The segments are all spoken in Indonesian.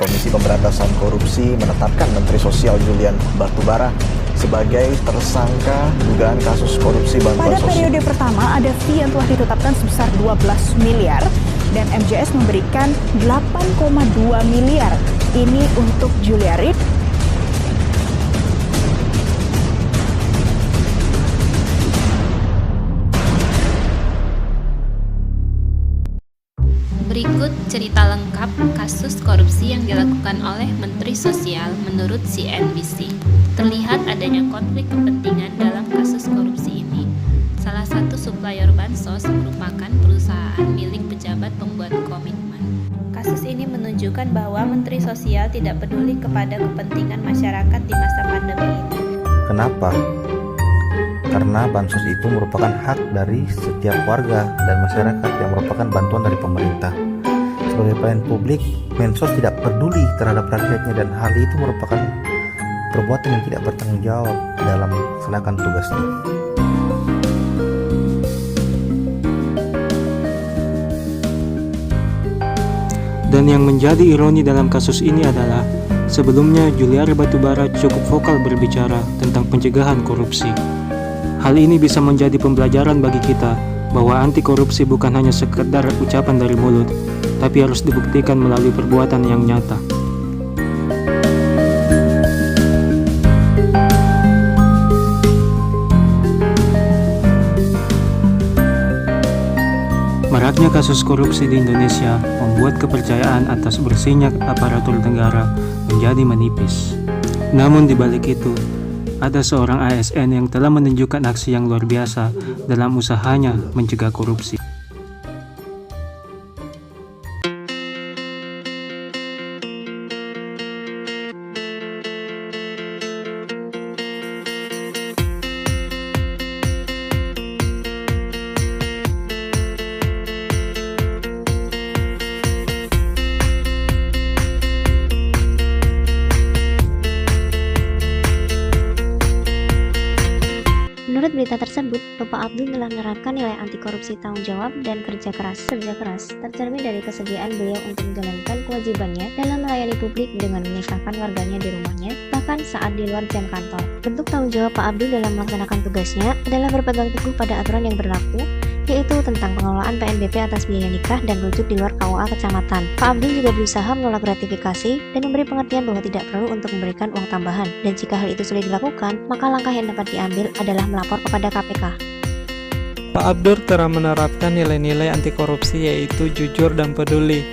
Komisi Pemberantasan Korupsi menetapkan Menteri Sosial Julian Batubara sebagai tersangka dugaan kasus korupsi bantuan sosial. Pada periode pertama ada fee yang telah ditetapkan sebesar 12 miliar dan MJS memberikan 8,2 miliar. Ini untuk Juliari. Berikut cerita lengkap kasus korupsi yang dilakukan oleh Menteri Sosial menurut CNBC. Terlihat adanya konflik kepentingan dalam kasus korupsi ini. Salah satu supplier bansos merupakan perusahaan milik pejabat pembuat komitmen. Kasus ini menunjukkan bahwa Menteri Sosial tidak peduli kepada kepentingan masyarakat di masa pandemi ini. Kenapa? Karena bansos itu merupakan hak dari setiap warga dan masyarakat yang merupakan bantuan dari pemerintah. Sebagai pelayan publik, Mensos tidak peduli terhadap rakyatnya dan hal itu merupakan perbuatan yang tidak bertanggung jawab dalam melaksanakan tugasnya. Dan yang menjadi ironi dalam kasus ini adalah sebelumnya Juliari Batubara cukup vokal berbicara tentang pencegahan korupsi. Hal ini bisa menjadi pembelajaran bagi kita bahwa anti korupsi bukan hanya sekedar ucapan dari mulut, tapi harus dibuktikan melalui perbuatan yang nyata. Maraknya kasus korupsi di Indonesia membuat kepercayaan atas bersihnya aparatur negara menjadi menipis. Namun di balik itu, ada seorang ASN yang telah menunjukkan aksi yang luar biasa dalam usahanya mencegah korupsi. Menurut berita tersebut, Bapak Abdul telah menerapkan nilai anti korupsi tanggung jawab dan kerja keras. Kerja keras tercermin dari kesediaan beliau untuk menjalankan kewajibannya dalam melayani publik dengan menikahkan warganya di rumahnya, bahkan saat di luar jam kantor. Bentuk tanggung jawab Pak Abdul dalam melaksanakan tugasnya adalah berpegang teguh pada aturan yang berlaku, yaitu tentang pengelolaan PNBP atas biaya nikah dan rujuk di luar KUA kecamatan. Pak Abdul juga berusaha menolak gratifikasi dan memberi pengertian bahwa tidak perlu untuk memberikan uang tambahan. Dan jika hal itu sulit dilakukan, maka langkah yang dapat diambil adalah melapor kepada KPK. Pak Abdul telah menerapkan nilai-nilai anti korupsi yaitu jujur dan peduli.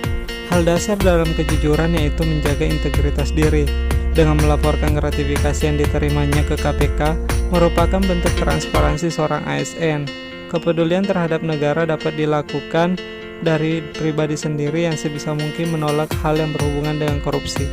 Hal dasar dalam kejujuran yaitu menjaga integritas diri. Dengan melaporkan gratifikasi yang diterimanya ke KPK merupakan bentuk transparansi seorang ASN. Kepedulian terhadap negara dapat dilakukan dari pribadi sendiri yang sebisa mungkin menolak hal yang berhubungan dengan korupsi.